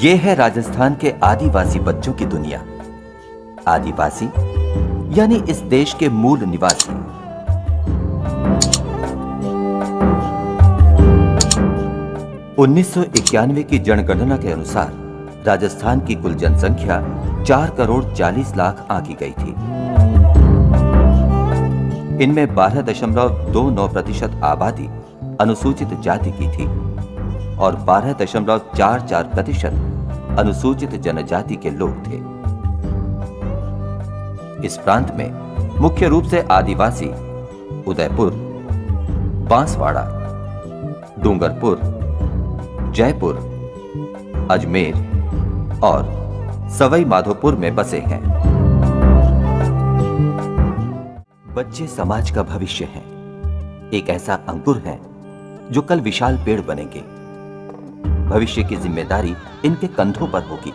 ये है राजस्थान के आदिवासी बच्चों की दुनिया। आदिवासी यानी इस देश के मूल निवासी। (1991) की जनगणना के अनुसार राजस्थान की कुल जनसंख्या 4,40,00,000 आंकी गई थी। इनमें 12.29% आबादी अनुसूचित जाति की थी और 12.44% अनुसूचित जनजाति के लोग थे। इस प्रांत में मुख्य रूप से आदिवासी उदयपुर, बांसवाड़ा, डूंगरपुर, जयपुर, अजमेर और सवाई माधोपुर में बसे हैं। बच्चे समाज का भविष्य हैं, एक ऐसा अंकुर है जो कल विशाल पेड़ बनेंगे। भविष्य की जिम्मेदारी इनके कंधों पर होगी।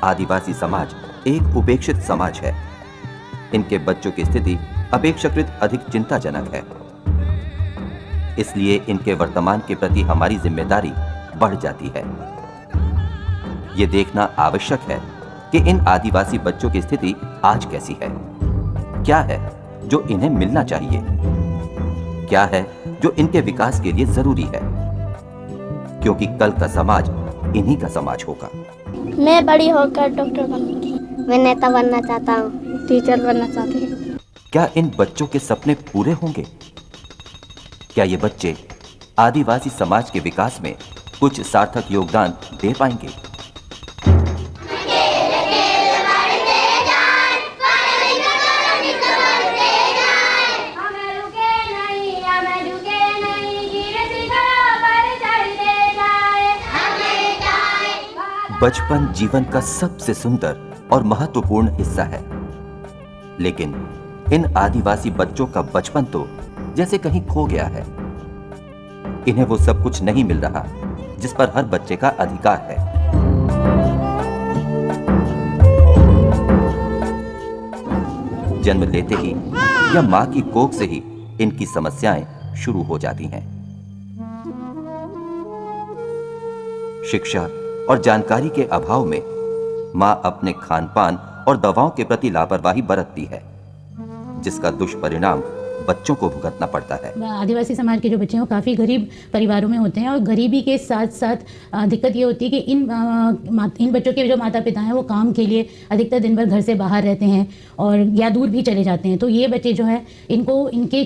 आदिवासी समाज एक उपेक्षित समाज है। इनके बच्चों की स्थिति अपेक्षाकृत अधिक चिंताजनक है। इसलिए इनके वर्तमान के प्रति हमारी जिम्मेदारी बढ़ जाती है। यह देखना आवश्यक है कि इन आदिवासी बच्चों की स्थिति आज कैसी है, क्या है जो इन्हें मिलना चाहिए, क्या है जो इनके विकास के लिए जरूरी है, क्योंकि कल का समाज इन्हीं का समाज होगा। मैं बड़ी होकर डॉक्टर बनूंगी। मैं नेता बनना चाहता हूँ, टीचर बनना चाहती हूँ। क्या इन बच्चों के सपने पूरे होंगे? क्या ये बच्चे आदिवासी समाज के विकास में कुछ सार्थक योगदान दे पाएंगे? बचपन जीवन का सबसे सुंदर और महत्वपूर्ण हिस्सा है, लेकिन इन आदिवासी बच्चों का बचपन तो जैसे कहीं खो गया है। इन्हें वो सब कुछ नहीं मिल रहा जिस पर हर बच्चे का अधिकार है। जन्म लेते ही या मां की कोख से ही इनकी समस्याएं शुरू हो जाती हैं। शिक्षा और जानकारी के अभाव में मां अपने खानपान और दवाओं के प्रति लापरवाही बरतती है, जिसका दुष्परिणाम बच्चों को भुगतना पड़ता है। आदिवासी समाज के जो बच्चे हैं वो काफ़ी गरीब परिवारों में होते हैं और गरीबी के साथ साथ दिक्कत ये होती है कि इन बच्चों के जो माता पिता हैं वो काम के लिए अधिकतर दिन भर घर से बाहर रहते हैं और या दूर भी चले जाते हैं। तो ये बच्चे जो हैं इनको इनके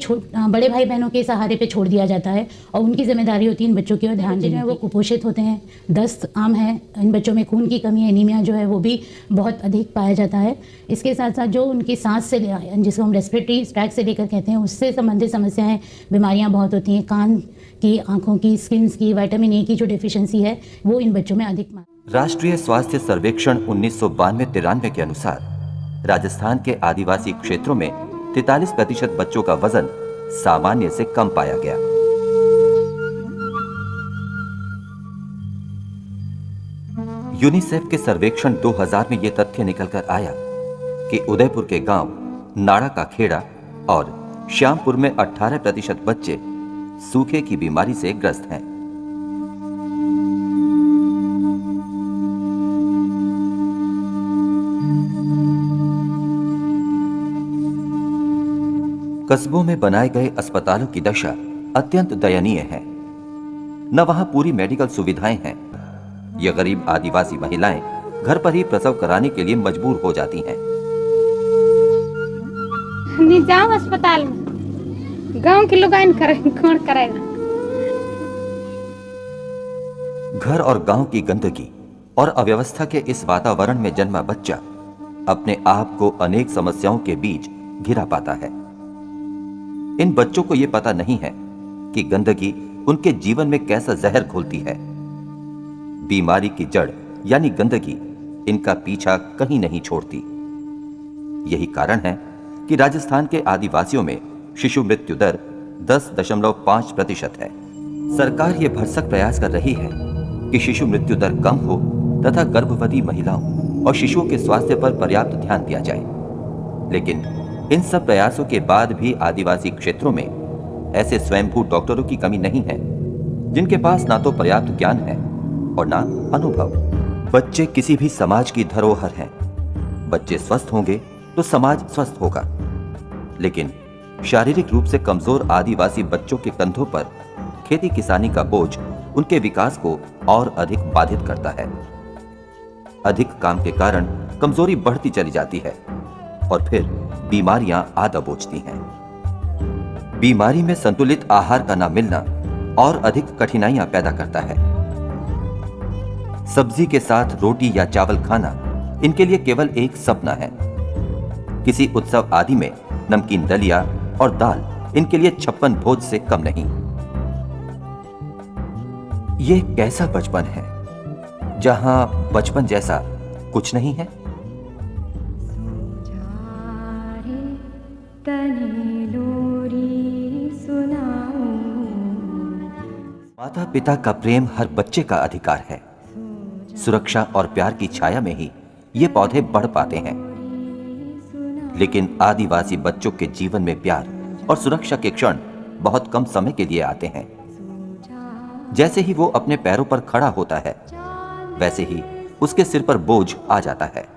बड़े भाई बहनों के सहारे पे छोड़ दिया जाता है और उनकी जिम्मेदारी होती है इन बच्चों की और ध्यान देना। वो कुपोषित होते हैं, दस्त आम है, इन बच्चों में खून की कमी, एनीमिया जो है वो भी बहुत अधिक पाया जाता है। इसके साथ साथ जो उनकी सांस से जिसको हम रेस्पिरेटरी ट्रैक से लेकर कहते हैं उससे संबंधित समस्याएं, बीमारियां बहुत होती हैं। कान की, आंखों की, स्किन्स की, विटामिन ए की जो डेफिशिएंसी है वो इन बच्चों में अधिक। राष्ट्रीय स्वास्थ्य सर्वेक्षण 1992-93 के अनुसार राजस्थान के आदिवासी क्षेत्रों में 43% बच्चों का वजन सामान्य से कम पाया गया। यूनिसेफ के सर्वेक्षण 2000 में यह तथ्य निकलकर आया कि उदयपुर के गांव नाड़ा का खेड़ा और श्यामपुर में 18% बच्चे सूखे की बीमारी से ग्रस्त हैं। कस्बों में बनाए गए अस्पतालों की दशा अत्यंत दयनीय है। न वहां पूरी मेडिकल सुविधाएं हैं। ये गरीब आदिवासी महिलाएं घर पर ही प्रसव कराने के लिए मजबूर हो जाती हैं। जाओ अस्पताल में, गांव के लोग कौन करेगा? घर और गांव की गंदगी और अव्यवस्था के इस वातावरण में जन्मा बच्चा अपने आप को अनेक समस्याओं के बीच घिरा पाता है। इन बच्चों को यह पता नहीं है कि गंदगी उनके जीवन में कैसा जहर घोलती है। बीमारी की जड़ यानी गंदगी इनका पीछा कहीं नहीं छोड़ती। यही कारण है कि राजस्थान के आदिवासियों में शिशु मृत्यु दर 10.5% है। सरकार यह भरसक प्रयास कर रही है कि शिशु मृत्यु दर कम हो तथा गर्भवती महिलाओं और शिशुओं के स्वास्थ्य पर पर्याप्त ध्यान दिया जाए, लेकिन इन सब प्रयासों के बाद भी आदिवासी क्षेत्रों में ऐसे स्वयंभू डॉक्टरों की कमी नहीं है जिनके पास ना तो पर्याप्त ज्ञान है और ना अनुभव। बच्चे किसी भी समाज की धरोहर हैं। बच्चे स्वस्थ होंगे तो समाज स्वस्थ होगा। लेकिन शारीरिक रूप से कमजोर आदिवासी बच्चों के कंधों पर खेती किसानी का बोझ उनके विकास को और अधिक बाधित करता है। अधिक काम के कारण कमजोरी बढ़ती चली जाती है और फिर बीमारियां आ दबोचती हैं। बीमारी में संतुलित आहार का न मिलना और अधिक कठिनाइयां पैदा करता है। सब्जी के साथ रोटी या चावल खाना इनके लिए केवल एक सपना है। किसी उत्सव आदि में नमकीन दलिया और दाल इनके लिए 56 भोज से कम नहीं। यह कैसा बचपन है जहां बचपन जैसा कुछ नहीं है। माता पिता का प्रेम हर बच्चे का अधिकार है। सुरक्षा और प्यार की छाया में ही ये पौधे बढ़ पाते हैं। लेकिन आदिवासी बच्चों के जीवन में प्यार और सुरक्षा के क्षण बहुत कम समय के लिए आते हैं। जैसे ही वो अपने पैरों पर खड़ा होता है, वैसे ही उसके सिर पर बोझ आ जाता है।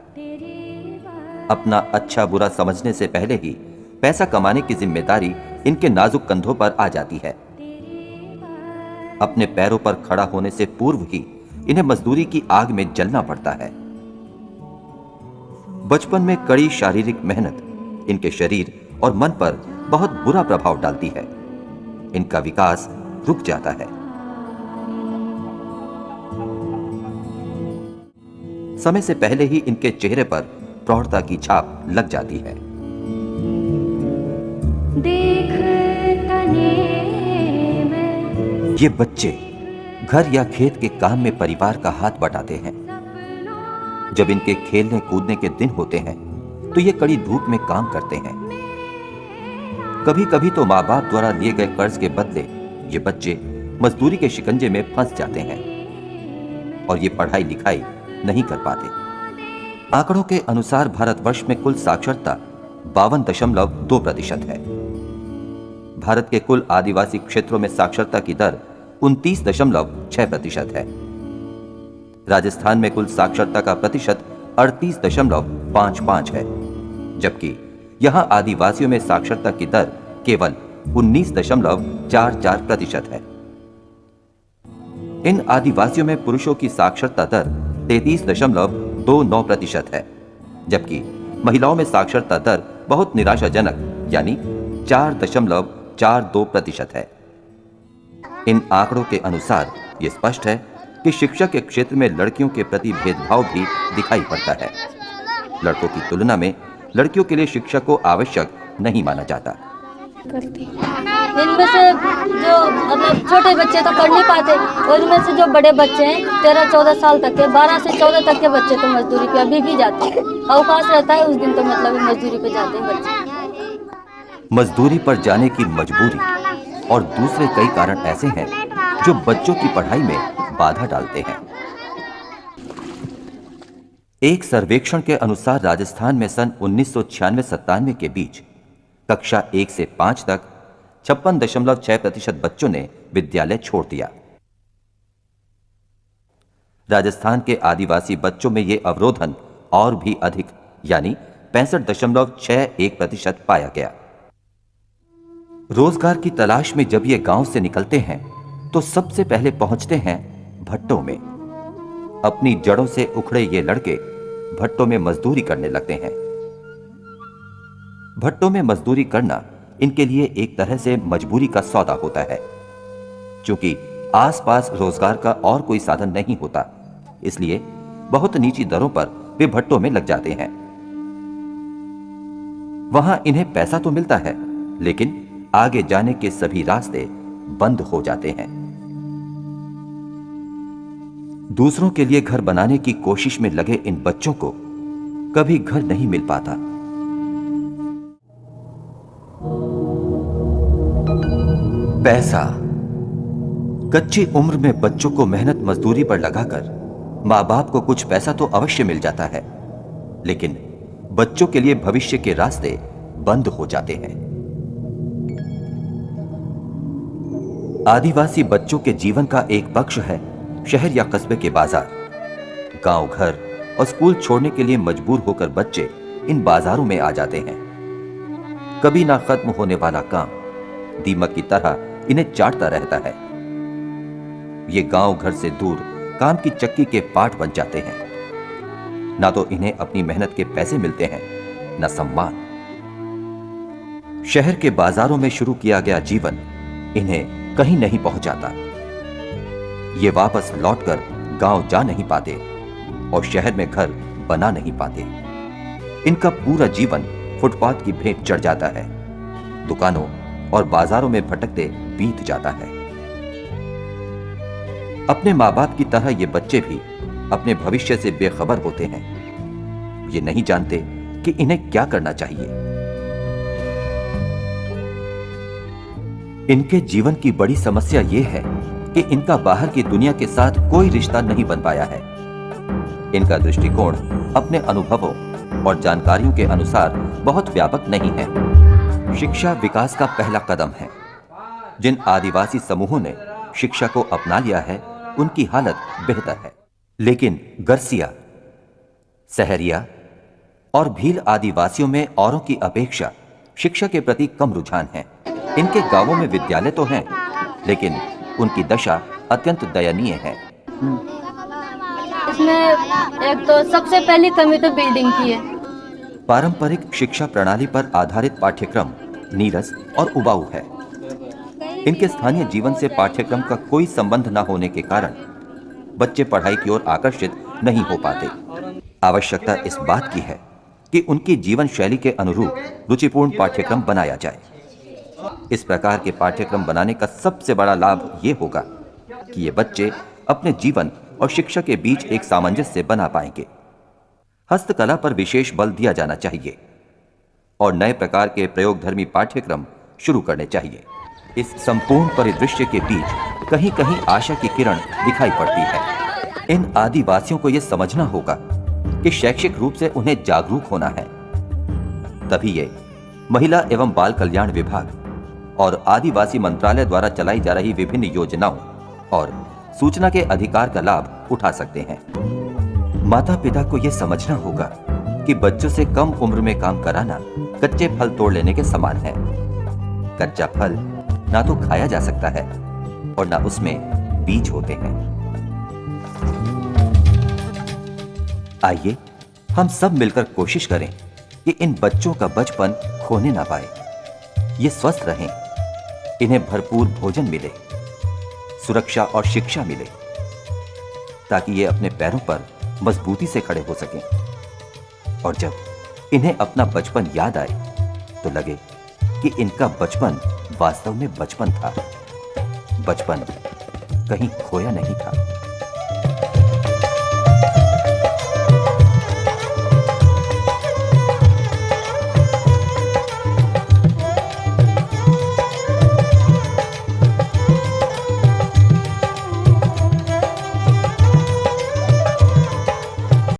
अपना अच्छा बुरा समझने से पहले ही पैसा कमाने की जिम्मेदारी इनके नाजुक कंधों पर आ जाती है। अपने पैरों पर खड़ा होने से पूर्व ही इन्हें मजदूरी की आग में जलना पड़ता है। बचपन में कड़ी शारीरिक मेहनत इनके शरीर और मन पर बहुत बुरा प्रभाव डालती है। इनका विकास रुक जाता है। समय से पहले ही इनके चेहरे पर प्रौढ़ता की छाप लग जाती है। ये बच्चे घर या खेत के काम में परिवार का हाथ बटाते हैं। जब इनके खेलने कूदने के दिन होते हैं तो ये कड़ी धूप में काम करते हैं। कभी कभी तो माँ बाप द्वारा लिए गए कर्ज के बदले ये बच्चे मजदूरी के शिकंजे में फंस जाते हैं और ये पढ़ाई लिखाई नहीं कर पाते। आंकड़ों के अनुसार भारतवर्ष में कुल साक्षरता 52.2% है। भारत के कुल आदिवासी क्षेत्रों में साक्षरता की दर 29.6% है। राजस्थान में कुल साक्षरता का प्रतिशत 38.55 है, जबकि यहां आदिवासियों में साक्षरता की दर केवल 19.44% है। इन आदिवासियों में पुरुषों की साक्षरता दर 33.29% है, जबकि महिलाओं में साक्षरता दर बहुत निराशाजनक यानी 4.42% है। इन आंकड़ों के अनुसार यह स्पष्ट है कि शिक्षा के क्षेत्र में लड़कियों के प्रति भेदभाव भी दिखाई पड़ता है। लड़कों की तुलना में लड़कियों के लिए शिक्षा को आवश्यक नहीं माना जाता। इनमें से जो मतलब छोटे बच्चे तो पढ़ नहीं पाते और इनमें से जो बड़े बच्चे हैं 13-14 साल तक के, 12 से 14 तक के बच्चे तो मजदूरी पे अभी भी जाते हैं। अवकाश रहता है उस दिन तो मतलब मजदूरी पे जाते हैं बच्चे। मजदूरी पर जाने की मजबूरी और दूसरे कई कारण ऐसे हैं जो बच्चों की पढ़ाई में बाधा डालते हैं। एक सर्वेक्षण के अनुसार राजस्थान में सन 1996-97 के बीच कक्षा 1 से 5 तक 56.6% बच्चों ने विद्यालय छोड़ दिया। राजस्थान के आदिवासी बच्चों में यह अवरोधन और भी अधिक यानी 65.61% पाया गया। रोजगार की तलाश में जब ये गांव से निकलते हैं तो सबसे पहले पहुंचते हैं भट्टों में। अपनी जड़ों से उखड़े ये लड़के भट्टों में मजदूरी करने लगते हैं। भट्टों में मजदूरी करना इनके लिए एक तरह से मजबूरी का सौदा होता है। क्योंकि आसपास रोजगार का और कोई साधन नहीं होता, इसलिए बहुत नीची दरों पर वे भट्टों में लग जाते हैं। वहां इन्हें पैसा तो मिलता है, लेकिन आगे जाने के सभी रास्ते बंद हो जाते हैं। दूसरों के लिए घर बनाने की कोशिश में लगे इन बच्चों को कभी घर नहीं मिल पाता। पैसा। कच्ची उम्र में बच्चों को मेहनत मजदूरी पर लगाकर मां बाप को कुछ पैसा तो अवश्य मिल जाता है, लेकिन बच्चों के लिए भविष्य के रास्ते बंद हो जाते हैं। आदिवासी बच्चों के जीवन का एक पक्ष है शहर या कस्बे के बाजार, गांव, घर और स्कूल छोड़ने के लिए मजबूर होकर बच्चे इन बाजारों में आ जाते हैं। कभी ना खत्म होने वाला काम दीमक की तरह इन्हें चाटता रहता है। ये गांव घर से दूर काम की चक्की के पाठ बन जाते हैं। ना तो इन्हें अपनी मेहनत के पैसे मिलते हैं, ना सम्मान। शहर के बाजारों में शुरू किया गया जीवन इन्हें कहीं नहीं पहुंचाता। ये वापस लौटकर गांव जा नहीं पाते और शहर में घर बना नहीं पाते। इनका पूरा जीवन फुटपाथ की भेंट चढ़ जाता है, दुकानों और बाजारों में भटकते बीत जाता है। अपने मां बाप की तरह ये बच्चे भी अपने भविष्य से बेखबर होते हैं। ये नहीं जानते कि इन्हें क्या करना चाहिए। इनके जीवन की बड़ी समस्या यह है कि इनका बाहर की दुनिया के साथ कोई रिश्ता नहीं बन पाया है। इनका दृष्टिकोण अपने अनुभवों और जानकारियों के अनुसार बहुत व्यापक नहीं है। शिक्षा विकास का पहला कदम है। जिन आदिवासी समूहों ने शिक्षा को अपना लिया है, उनकी हालत बेहतर है। लेकिन गरसिया, सहरिया और भील आदिवासियों में औरों की अपेक्षा शिक्षा के प्रति कम रुझान है। इनके गांवों में विद्यालय तो हैं, लेकिन उनकी दशा अत्यंत दयनीय है। इसमें एक तो सबसे पहली कमी तो बिल्डिंग की है। पारंपरिक शिक्षा प्रणाली पर आधारित पाठ्यक्रम नीरस और उबाऊ है। इनके स्थानीय जीवन से पाठ्यक्रम का कोई संबंध न होने के कारण बच्चे पढ़ाई की ओर आकर्षित नहीं हो पाते। आवश्यकता इस बात की है कि उनकी जीवन शैली के अनुरूप रुचिपूर्ण पाठ्यक्रम बनाया जाए। इस प्रकार के पाठ्यक्रम बनाने का सबसे बड़ा लाभ ये होगा कि ये बच्चे अपने जीवन और शिक्षा के बीच एक सामंजस्य बना पाएंगे। हस्तकला पर विशेष बल दिया जाना चाहिए और नए प्रकार के प्रयोगधर्मी पाठ्यक्रम शुरू करने चाहिए। इस संपूर्ण परिदृश्य के बीच कहीं कहीं आशा की किरण दिखाई पड़ती है। इन आदिवासियों को यह समझना होगा कि शैक्षिक रूप से उन्हें जागरूक होना है। तभी ये महिला एवं बाल कल्याण विभाग और आदिवासी मंत्रालय द्वारा चलाई जा रही विभिन्न योजनाओं और सूचना के अधिकार का लाभ उठा सकते हैं। माता पिता को यह समझना होगा कि बच्चों से कम उम्र में काम कराना कच्चे फल तोड़ लेने के समान है। कच्चा फल ना तो खाया जा सकता है और ना उसमें बीज होते हैं। आइए हम सब मिलकर कोशिश करें कि इन बच्चों का बचपन खोने ना पाए। ये स्वस्थ रहें, इन्हें भरपूर भोजन मिले, सुरक्षा और शिक्षा मिले, ताकि ये अपने पैरों पर मजबूती से खड़े हो सकें। और जब इन्हें अपना बचपन याद आए तो लगे कि इनका बचपन वास्तव में बचपन था, बचपन कहीं खोया नहीं था।